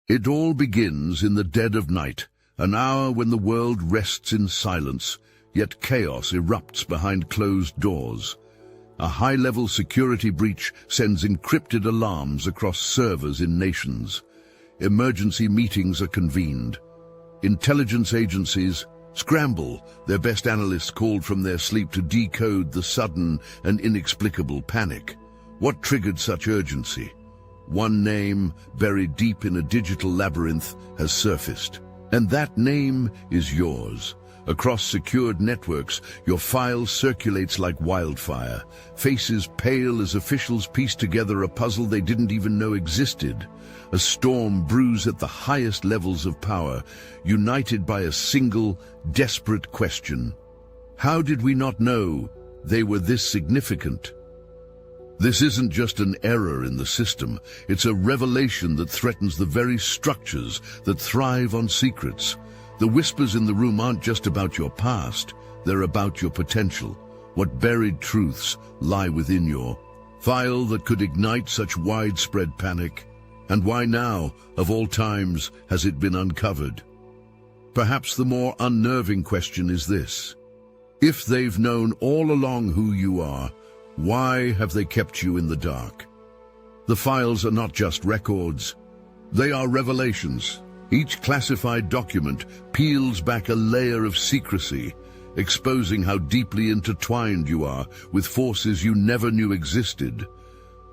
It all begins in the dead of night, an hour when the world rests in silence, yet chaos erupts behind closed doors. A high-level security breach sends encrypted alarms across servers in nations. Emergency meetings are convened. Intelligence agencies scramble, their best analysts called from their sleep to decode the sudden and inexplicable panic. What triggered such urgency? One name, buried deep in a digital labyrinth, has surfaced. And that name is yours. Across secured networks, your file circulates like wildfire. Faces pale as officials piece together a puzzle they didn't even know existed. A storm brews at the highest levels of power, united by a single, desperate question. How did we not know they were this significant? This isn't just an error in the system, it's a revelation that threatens the very structures that thrive on secrets. The whispers in the room aren't just about your past, they're about your potential. What buried truths lie within your file that could ignite such widespread panic? And why now, of all times, has it been uncovered? Perhaps the more unnerving question is this. If they've known all along who you are, why have they kept you in the dark? The files are not just records, they are revelations. Each classified document peels back a layer of secrecy, exposing how deeply intertwined you are with forces you never knew existed.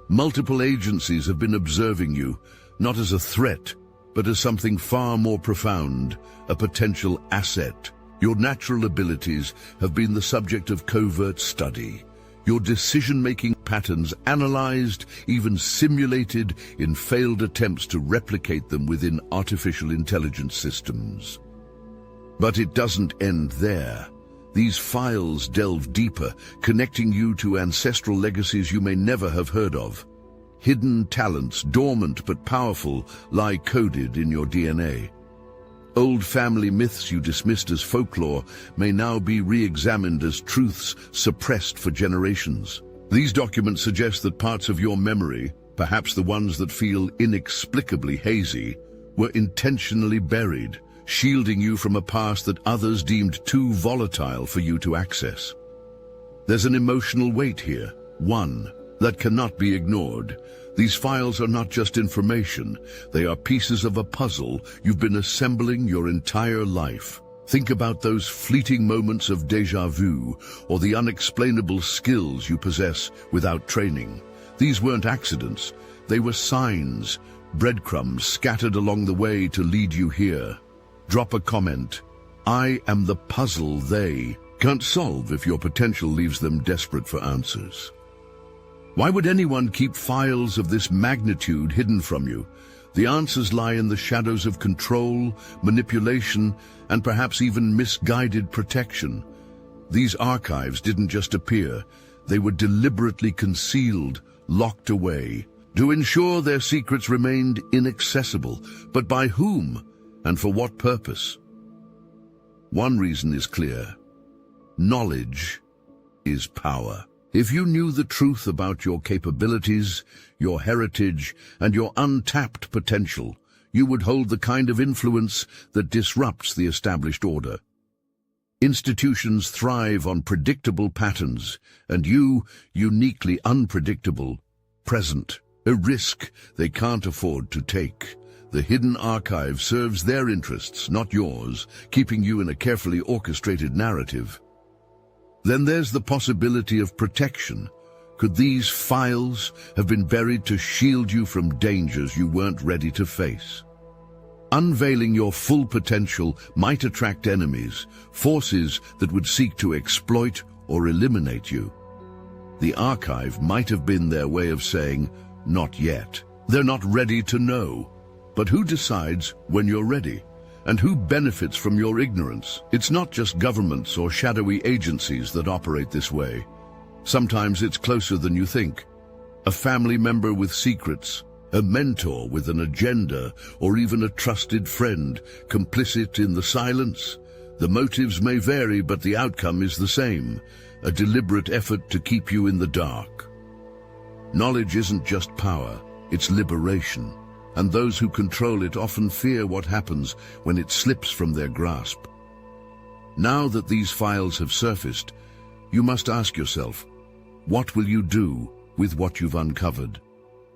Multiple agencies have been observing you, not as a threat, but as something far more profound, a potential asset. Your natural abilities have been the subject of covert study. Your decision-making patterns analyzed, even simulated in failed attempts to replicate them within artificial intelligence systems. But it doesn't end there. These files delve deeper, connecting you to ancestral legacies you may never have heard of. Hidden talents, dormant but powerful, lie coded in your DNA. Old family myths you dismissed as folklore may now be re-examined as truths suppressed for generations. These documents suggest that parts of your memory, perhaps the ones that feel inexplicably hazy, were intentionally buried, shielding you from a past that others deemed too volatile for you to access. There's an emotional weight here, one that cannot be ignored. These files are not just information, they are pieces of a puzzle you've been assembling your entire life. Think about those fleeting moments of déjà vu, or the unexplainable skills you possess without training. These weren't accidents, they were signs, breadcrumbs scattered along the way to lead you here. Drop a comment. I am the puzzle they can't solve if your potential leaves them desperate for answers. Why would anyone keep files of this magnitude hidden from you? The answers lie in the shadows of control, manipulation, and perhaps even misguided protection. These archives didn't just appear, they were deliberately concealed, locked away, to ensure their secrets remained inaccessible. But by whom, and for what purpose? One reason is clear. Knowledge is power. If you knew the truth about your capabilities, your heritage, and your untapped potential, you would hold the kind of influence that disrupts the established order. Institutions thrive on predictable patterns, and you, uniquely unpredictable, present, a risk they can't afford to take. The hidden archive serves their interests, not yours, keeping you in a carefully orchestrated narrative. Then there's the possibility of protection. Could these files have been buried to shield you from dangers you weren't ready to face? Unveiling your full potential might attract enemies, forces that would seek to exploit or eliminate you. The archive might have been their way of saying, not yet. They're not ready to know. But who decides when you're ready? And who benefits from your ignorance? It's not just governments or shadowy agencies that operate this way. Sometimes it's closer than you think. A family member with secrets, a mentor with an agenda, or even a trusted friend, complicit in the silence. The motives may vary, but the outcome is the same, a deliberate effort to keep you in the dark. Knowledge isn't just power, it's liberation. and those who control it often fear what happens when it slips from their grasp. Now that these files have surfaced, you must ask yourself, what will you do with what you've uncovered?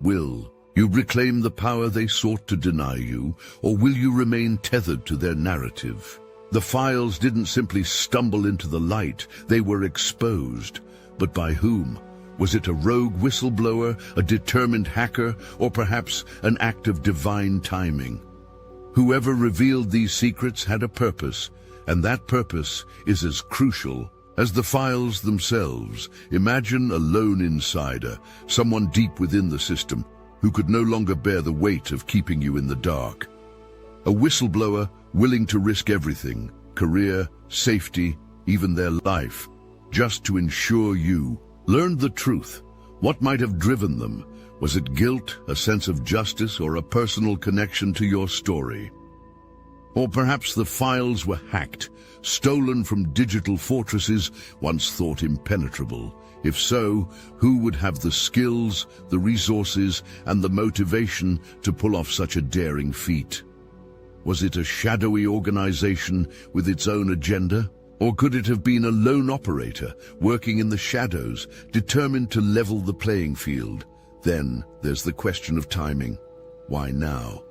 Will you reclaim the power they sought to deny you, or will you remain tethered to their narrative? The files didn't simply stumble into the light, they were exposed. But by whom? Was it a rogue whistleblower, a determined hacker, or perhaps an act of divine timing? Whoever revealed these secrets had a purpose, and that purpose is as crucial as the files themselves. Imagine a lone insider, someone deep within the system, who could no longer bear the weight of keeping you in the dark. A whistleblower willing to risk everything, career, safety, even their life, just to ensure you learned the truth. What might have driven them? Was it guilt, a sense of justice, or a personal connection to your story? Or perhaps the files were hacked, stolen from digital fortresses once thought impenetrable. If so, who would have the skills, the resources, and the motivation to pull off such a daring feat? Was it a shadowy organization with its own agenda? Or could it have been a lone operator working in the shadows, determined to level the playing field? Then there's the question of timing. Why now?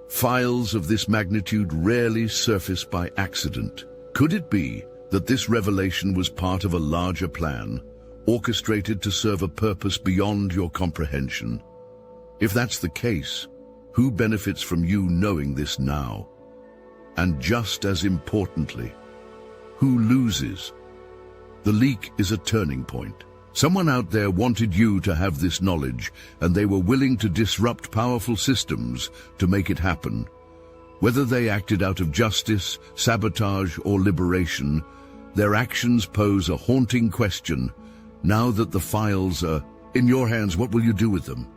Files of this magnitude rarely surface by accident. Could it be that this revelation was part of a larger plan, orchestrated to serve a purpose beyond your comprehension? If that's the case, who benefits from you knowing this now? And just as importantly, who loses? The leak is a turning point. Someone out there wanted you to have this knowledge, and they were willing to disrupt powerful systems to make it happen. Whether they acted out of justice, sabotage, or liberation, their actions pose a haunting question. Now that the files are in your hands, what will you do with them?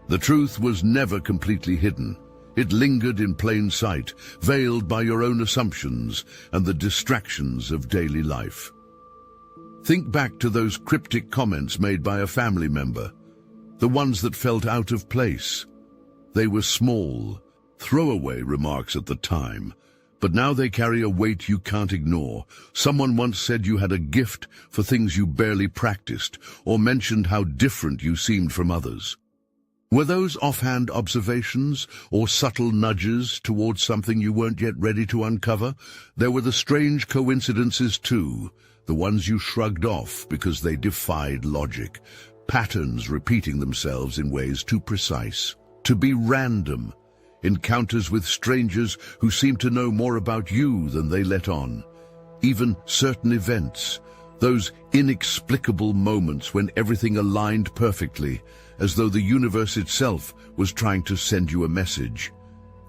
The truth was never completely hidden. It lingered in plain sight, veiled by your own assumptions and the distractions of daily life. Think back to those cryptic comments made by a family member, the ones that felt out of place. They were small, throwaway remarks at the time, but now they carry a weight you can't ignore. Someone once said you had a gift for things you barely practiced, or mentioned how different you seemed from others. Were those offhand observations or subtle nudges towards something you weren't yet ready to uncover? There were the strange coincidences too, the ones you shrugged off because they defied logic, patterns repeating themselves in ways too precise to be random, encounters with strangers who seemed to know more about you than they let on, even certain events, those inexplicable moments when everything aligned perfectly, as though the universe itself was trying to send you a message.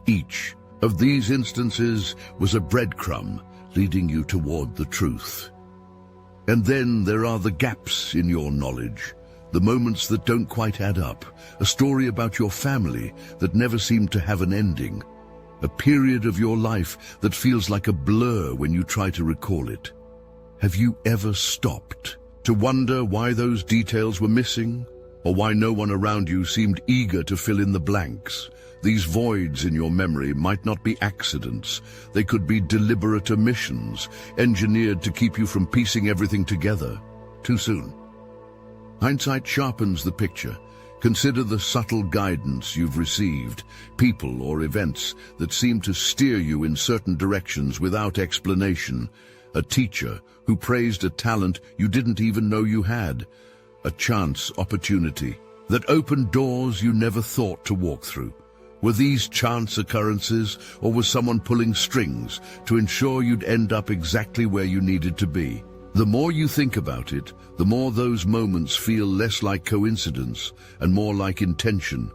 Each of these instances was a breadcrumb leading you toward the truth. And then there are the gaps in your knowledge, the moments that don't quite add up, a story about your family that never seemed to have an ending, a period of your life that feels like a blur when you try to recall it. Have you ever stopped to wonder why those details were missing, or why no one around you seemed eager to fill in the blanks? These voids in your memory might not be accidents. They could be deliberate omissions, engineered to keep you from piecing everything together too soon. Hindsight sharpens the picture. Consider the subtle guidance you've received, people or events that seem to steer you in certain directions without explanation. A teacher who praised a talent you didn't even know you had. A chance opportunity that opened doors you never thought to walk through. Were these chance occurrences, or was someone pulling strings to ensure you'd end up exactly where you needed to be? The more you think about it, the more those moments feel less like coincidence and more like intention.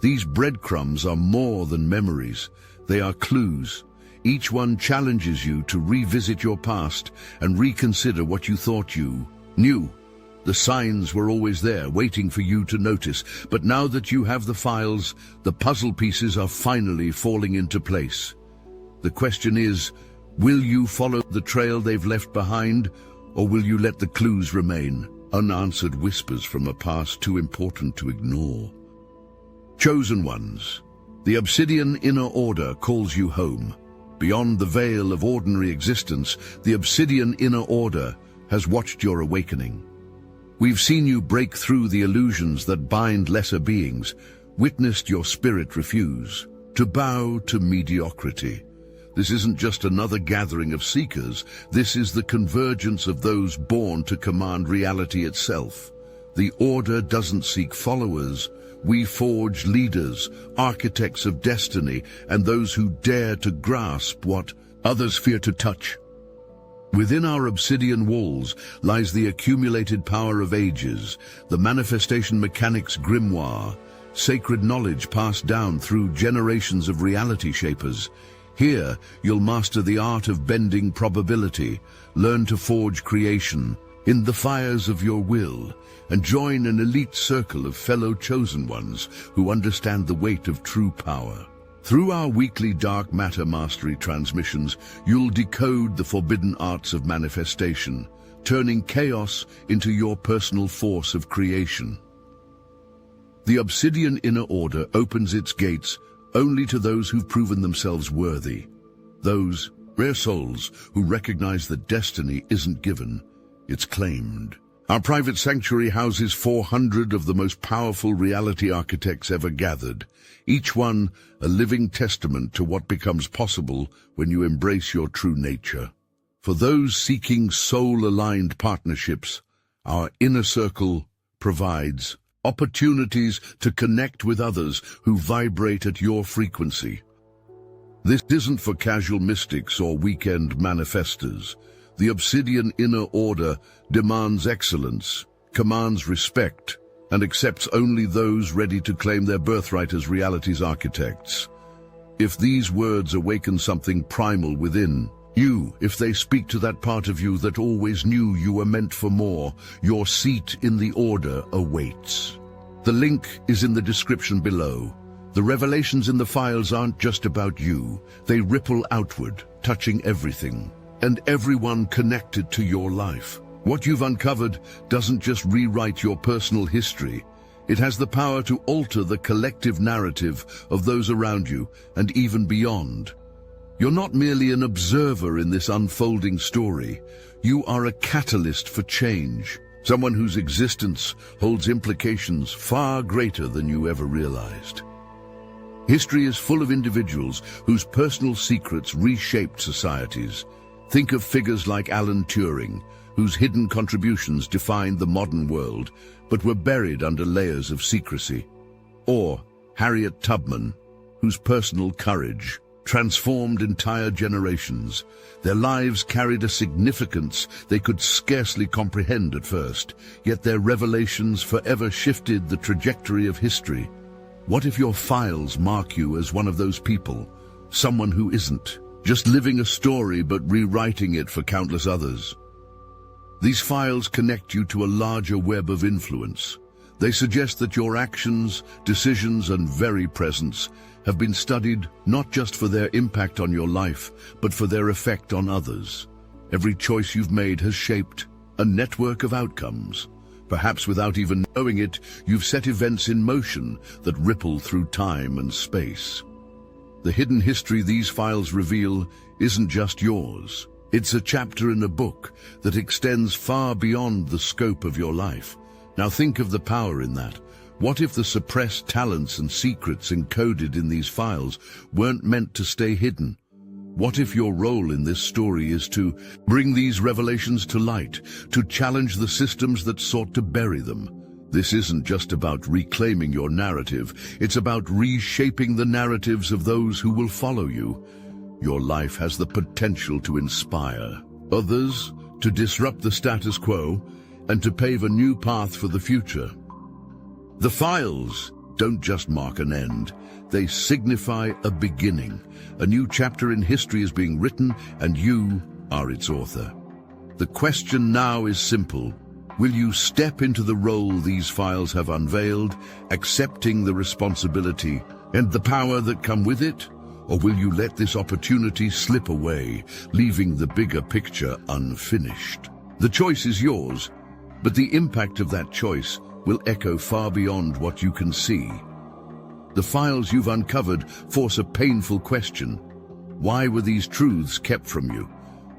These breadcrumbs are more than memories. They are clues. Each one challenges you to revisit your past and reconsider what you thought you knew. The signs were always there, waiting for you to notice, but now that you have the files, the puzzle pieces are finally falling into place. The question is, will you follow the trail they've left behind, or will you let the clues remain, unanswered whispers from a past too important to ignore? Chosen ones, The Obsidian Inner Order calls you home. Beyond the veil of ordinary existence, the Obsidian Inner Order has watched your awakening. We've seen you break through the illusions that bind lesser beings, witnessed your spirit refuse to bow to mediocrity. This isn't just another gathering of seekers, this is the convergence of those born to command reality itself. The Order doesn't seek followers. We forge leaders, architects of destiny, and those who dare to grasp what others fear to touch. Within our obsidian walls lies the accumulated power of ages, the manifestation mechanics grimoire, sacred knowledge passed down through generations of reality shapers. Here, you'll master the art of bending probability, learn to forge creation in the fires of your will, and join an elite circle of fellow chosen ones who understand the weight of true power. Through our weekly Dark Matter Mastery transmissions, you'll decode the forbidden arts of manifestation, turning chaos into your personal force of creation. The Obsidian Inner Order opens its gates only to those who've proven themselves worthy. Those rare souls who recognize that destiny isn't given, it's claimed. Our private sanctuary houses 400 of the most powerful reality architects ever gathered, each one a living testament to what becomes possible when you embrace your true nature. For those seeking soul-aligned partnerships, our inner circle provides opportunities to connect with others who vibrate at your frequency. This isn't for casual mystics or weekend manifestors. The Obsidian Inner Order demands excellence, commands respect, and accepts only those ready to claim their birthright as reality's architects. If these words awaken something primal within you, if they speak to that part of you that always knew you were meant for more, your seat in the Order awaits. The link is in the description below. The revelations in the files aren't just about you. They ripple outward, touching everything and everyone connected to your life. What you've uncovered doesn't just rewrite your personal history. It has the power to alter the collective narrative of those around you and even beyond. You're not merely an observer in this unfolding story. You are a catalyst for change, someone whose existence holds implications far greater than you ever realized. History is full of individuals whose personal secrets reshaped societies. Think of figures like Alan Turing, whose hidden contributions defined the modern world, but were buried under layers of secrecy. Or Harriet Tubman, whose personal courage transformed entire generations. Their lives carried a significance they could scarcely comprehend at first, yet their revelations forever shifted the trajectory of history. What if your files mark you as one of those people, someone who isn't just living a story but rewriting it for countless others? These files connect you to a larger web of influence. They suggest that your actions, decisions, and very presence have been studied not just for their impact on your life, but for their effect on others. Every choice you've made has shaped a network of outcomes. Perhaps without even knowing it, you've set events in motion that ripple through time and space. The hidden history these files reveal isn't just yours. It's a chapter in a book that extends far beyond the scope of your life. Now think of the power in that. What if the suppressed talents and secrets encoded in these files weren't meant to stay hidden? What if your role in this story is to bring these revelations to light, to challenge the systems that sought to bury them? This isn't just about reclaiming your narrative, it's about reshaping the narratives of those who will follow you. Your life has the potential to inspire others, to disrupt the status quo, and to pave a new path for the future. The files don't just mark an end, they signify a beginning. A new chapter in history is being written, and you are its author. The question now is simple. Will you step into the role these files have unveiled, accepting the responsibility and the power that come with it? Or will you let this opportunity slip away, leaving the bigger picture unfinished? The choice is yours, but the impact of that choice will echo far beyond what you can see. The files you've uncovered force a painful question. Why were these truths kept from you?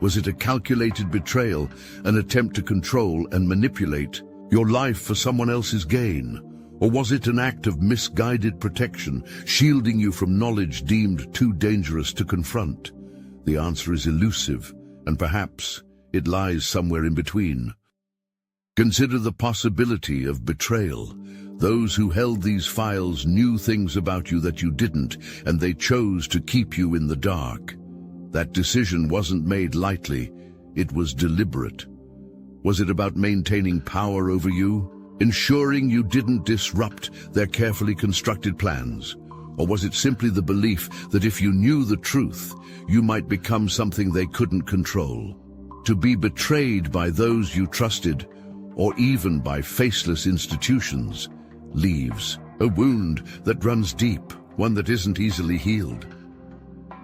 Was it a calculated betrayal, an attempt to control and manipulate your life for someone else's gain? Or was it an act of misguided protection, shielding you from knowledge deemed too dangerous to confront? The answer is elusive, and perhaps it lies somewhere in between. Consider the possibility of betrayal. Those who held these files knew things about you that you didn't, and they chose to keep you in the dark. That decision wasn't made lightly, it was deliberate. Was it about maintaining power over you? Ensuring you didn't disrupt their carefully constructed plans? Or was it simply the belief that if you knew the truth, you might become something they couldn't control? To be betrayed by those you trusted, or even by faceless institutions, leaves a wound that runs deep, one that isn't easily healed.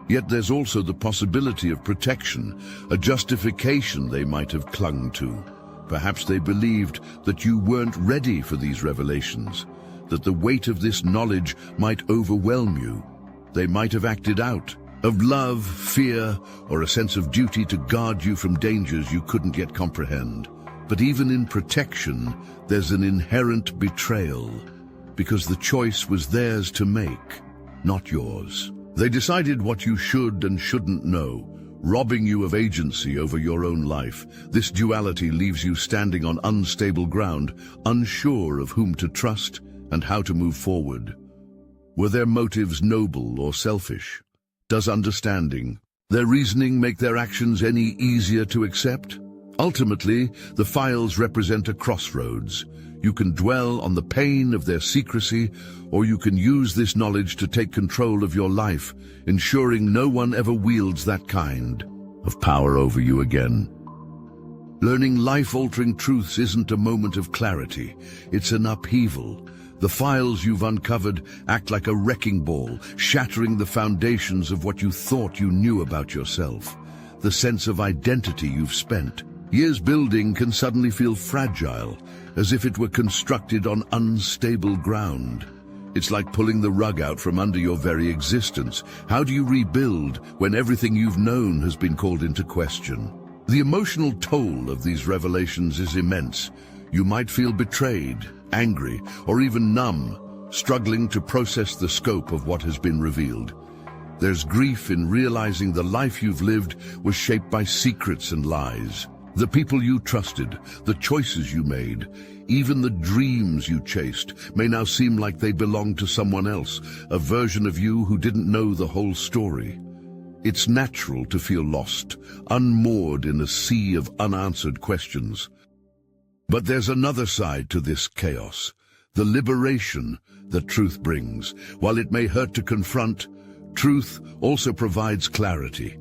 Yet there's also the possibility of protection, a justification they might have clung to. Perhaps they believed that you weren't ready for these revelations, that the weight of this knowledge might overwhelm you. They might have acted out of love, fear, or a sense of duty to guard you from dangers you couldn't yet comprehend. But even in protection, there's an inherent betrayal, because the choice was theirs to make, not yours. They decided what you should and shouldn't know, robbing you of agency over your own life. This duality leaves you standing on unstable ground, unsure of whom to trust and how to move forward. Were their motives noble or selfish? Does understanding their reasoning make their actions any easier to accept? Ultimately, the files represent a crossroads. You can dwell on the pain of their secrecy, or you can use this knowledge to take control of your life, ensuring no one ever wields that kind of power over you again. Learning life-altering truths isn't a moment of clarity, it's an upheaval. The files you've uncovered act like a wrecking ball, shattering the foundations of what you thought you knew about yourself. The sense of identity you've spent years building can suddenly feel fragile, as if it were constructed on unstable ground. It's like pulling the rug out from under your very existence. How do you rebuild when everything you've known has been called into question? The emotional toll of these revelations is immense. You might feel betrayed, angry, or even numb, struggling to process the scope of what has been revealed. There's grief in realizing the life you've lived was shaped by secrets and lies. The people you trusted, the choices you made, even the dreams you chased may now seem like they belong to someone else, a version of you who didn't know the whole story. It's natural to feel lost, unmoored in a sea of unanswered questions. But there's another side to this chaos, the liberation that truth brings. While it may hurt to confront, truth also provides clarity.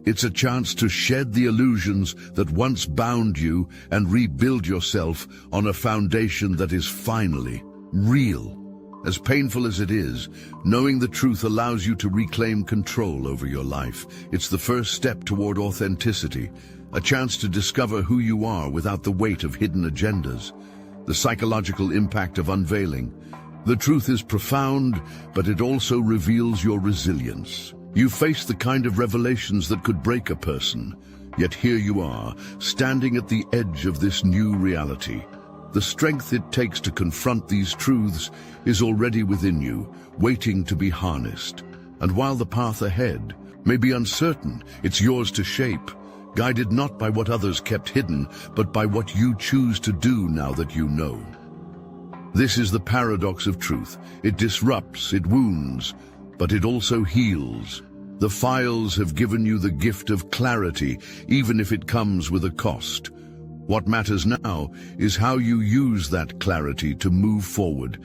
It's a chance to shed the illusions that once bound you and rebuild yourself on a foundation that is finally real. As painful as it is, knowing the truth allows you to reclaim control over your life. It's the first step toward authenticity, a chance to discover who you are without the weight of hidden agendas. The psychological impact of unveiling. The truth is profound, but it also reveals your resilience. You face the kind of revelations that could break a person, yet here you are, standing at the edge of this new reality. The strength it takes to confront these truths is already within you, waiting to be harnessed. And while the path ahead may be uncertain, it's yours to shape, guided not by what others kept hidden, but by what you choose to do now that you know. This is the paradox of truth. It disrupts, it wounds, but it also heals. The files have given you the gift of clarity, even if it comes with a cost. What matters now is how you use that clarity to move forward,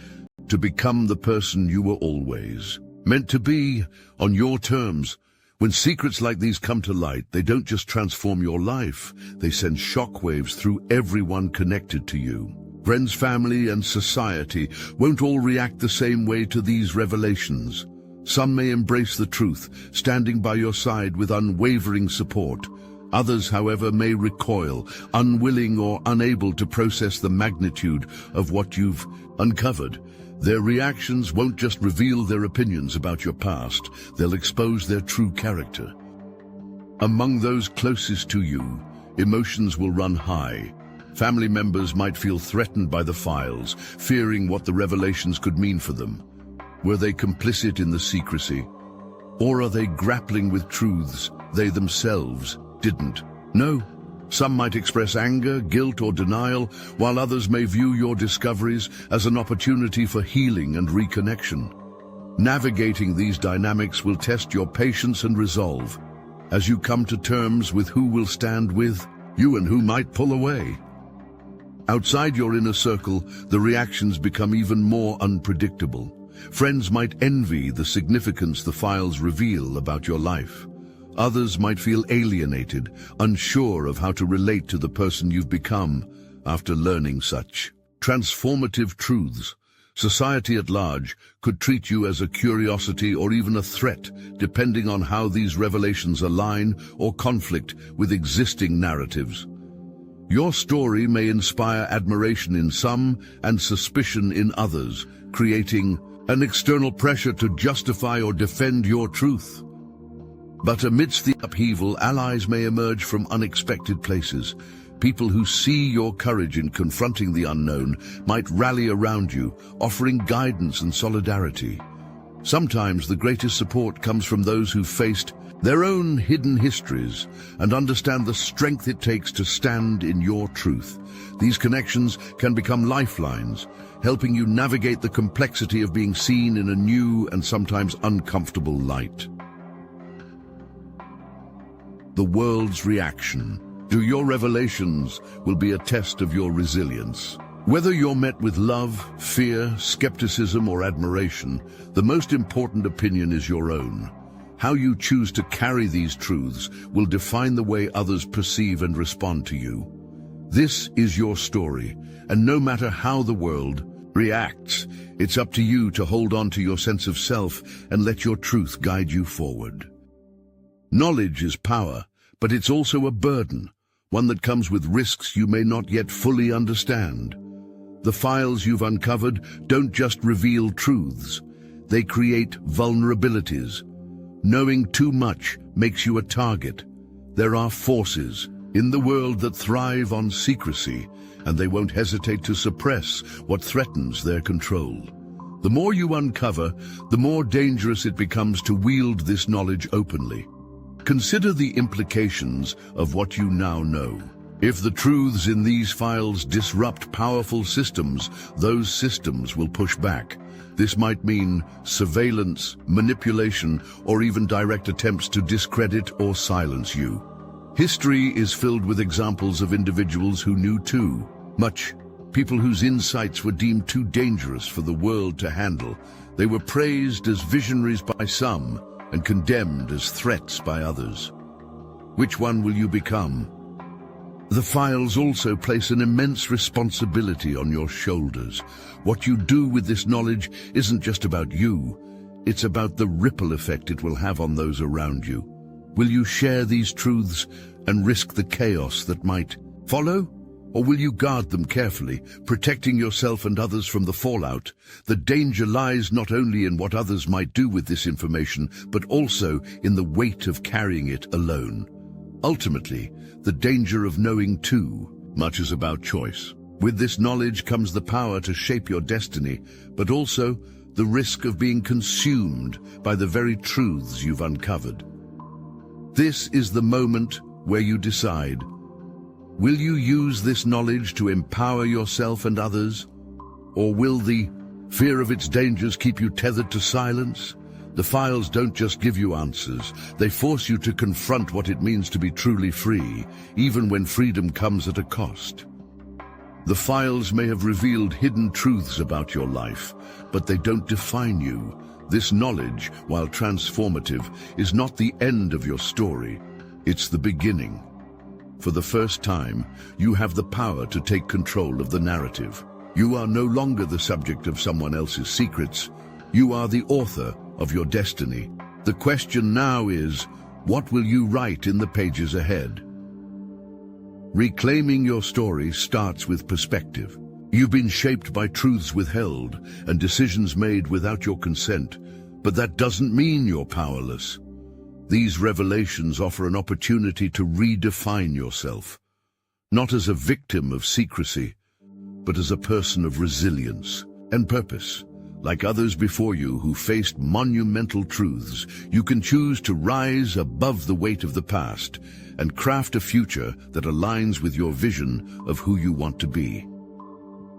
to become the person you were always meant to be, on your terms. When secrets like these come to light, they don't just transform your life, they send shockwaves through everyone connected to you. Friends, family, and society won't all react the same way to these revelations. Some may embrace the truth, standing by your side with unwavering support. Others, however, may recoil, unwilling or unable to process the magnitude of what you've uncovered. Their reactions won't just reveal their opinions about your past, they'll expose their true character. Among those closest to you, emotions will run high. Family members might feel threatened by the files, fearing what the revelations could mean for them. Were they complicit in the secrecy? Or are they grappling with truths they themselves didn't know? Some might express anger, guilt, or denial, while others may view your discoveries as an opportunity for healing and reconnection. Navigating these dynamics will test your patience and resolve, as you come to terms with who will stand with you and who might pull away. Outside your inner circle, the reactions become even more unpredictable. Friends might envy the significance the files reveal about your life. Others might feel alienated, unsure of how to relate to the person you've become after learning such transformative truths. Society at large could treat you as a curiosity or even a threat, depending on how these revelations align or conflict with existing narratives. Your story may inspire admiration in some and suspicion in others, creating an external pressure to justify or defend your truth. But amidst the upheaval, allies may emerge from unexpected places. People who see your courage in confronting the unknown might rally around you, offering guidance and solidarity. Sometimes the greatest support comes from those who faced their own hidden histories and understand the strength it takes to stand in your truth. These connections can become lifelines, helping you navigate the complexity of being seen in a new and sometimes uncomfortable light. The world's reaction to your revelations will be a test of your resilience. Whether you're met with love, fear, skepticism, or admiration, the most important opinion is your own. How you choose to carry these truths will define the way others perceive and respond to you. This is your story, and no matter how the world reacts, it's up to you to hold on to your sense of self and let your truth guide you forward. Knowledge is power, but it's also a burden, one that comes with risks you may not yet fully understand. The files you've uncovered don't just reveal truths, they create vulnerabilities. Knowing too much makes you a target. There are forces in the world that thrive on secrecy, and they won't hesitate to suppress what threatens their control. The more you uncover, the more dangerous it becomes to wield this knowledge openly. Consider the implications of what you now know. If the truths in these files disrupt powerful systems, those systems will push back. This might mean surveillance, manipulation, or even direct attempts to discredit or silence you. History is filled with examples of individuals who knew too much, people whose insights were deemed too dangerous for the world to handle. They were praised as visionaries by some and condemned as threats by others. Which one will you become? The files also place an immense responsibility on your shoulders. What you do with this knowledge isn't just about you, it's about the ripple effect it will have on those around you. Will you share these truths and risk the chaos that might follow? Or will you guard them carefully, protecting yourself and others from the fallout? The danger lies not only in what others might do with this information, but also in the weight of carrying it alone. Ultimately, the danger of knowing too much is about choice. With this knowledge comes the power to shape your destiny, but also the risk of being consumed by the very truths you've uncovered. This is the moment where you decide. Will you use this knowledge to empower yourself and others? Or will the fear of its dangers keep you tethered to silence? The files don't just give you answers, they force you to confront what it means to be truly free, even when freedom comes at a cost. The files may have revealed hidden truths about your life, but they don't define you. This knowledge, while transformative, is not the end of your story, it's the beginning. For the first time, you have the power to take control of the narrative. You are no longer the subject of someone else's secrets. You are the author of your destiny. The question now is, what will you write in the pages ahead? Reclaiming your story starts with perspective. You've been shaped by truths withheld and decisions made without your consent, but that doesn't mean you're powerless. These revelations offer an opportunity to redefine yourself, not as a victim of secrecy, but as a person of resilience and purpose. Like others before you who faced monumental truths, you can choose to rise above the weight of the past and craft a future that aligns with your vision of who you want to be.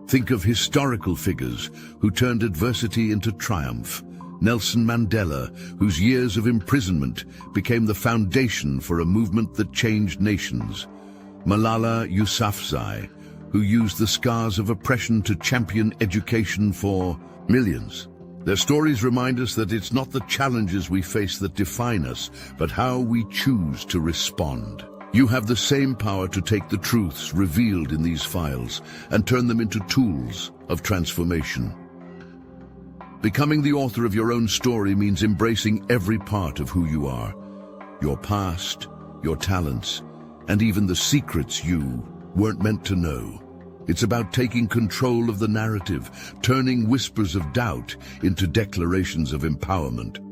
Think of historical figures who turned adversity into triumph. Nelson Mandela, whose years of imprisonment became the foundation for a movement that changed nations. Malala Yousafzai, who used the scars of oppression to champion education for millions. Their stories remind us that it's not the challenges we face that define us, but how we choose to respond. You have the same power to take the truths revealed in these files and turn them into tools of transformation. Becoming the author of your own story means embracing every part of who you are, your past, your talents, and even the secrets you weren't meant to know. It's about taking control of the narrative, turning whispers of doubt into declarations of empowerment.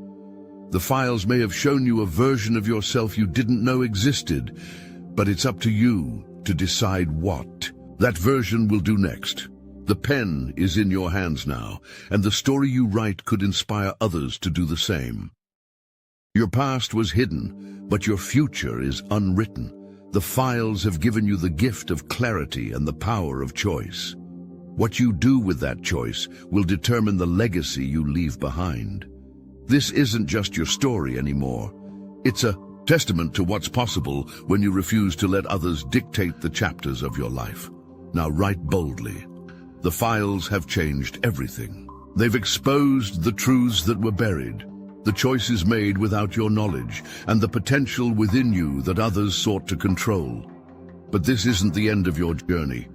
The files may have shown you a version of yourself you didn't know existed, but it's up to you to decide what that version will do next. The pen is in your hands now, and the story you write could inspire others to do the same. Your past was hidden, but your future is unwritten. The files have given you the gift of clarity and the power of choice. What you do with that choice will determine the legacy you leave behind. This isn't just your story anymore. It's a testament to what's possible when you refuse to let others dictate the chapters of your life. Now write boldly. The files have changed everything. They've exposed the truths that were buried, the choices made without your knowledge, and the potential within you that others sought to control. But this isn't the end of your journey.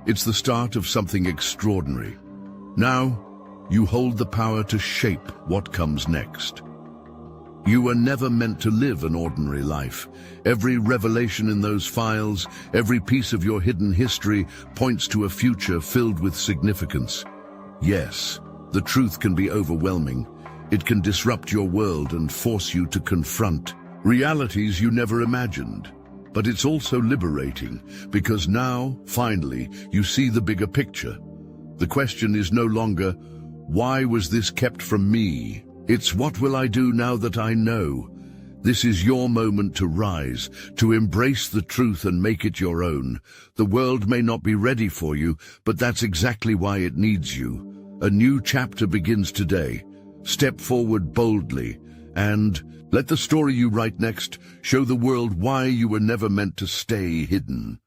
It's the start of something extraordinary. Now, you hold the power to shape what comes next. You were never meant to live an ordinary life. Every revelation in those files, every piece of your hidden history points to a future filled with significance. Yes, the truth can be overwhelming. It can disrupt your world and force you to confront realities you never imagined. But it's also liberating, because now, finally, you see the bigger picture. The question is no longer, why was this kept from me? It's what will I do now that I know? This is your moment to rise, to embrace the truth and make it your own. The world may not be ready for you, but that's exactly why it needs you. A new chapter begins today. Step forward boldly, and let the story you write next show the world why you were never meant to stay hidden.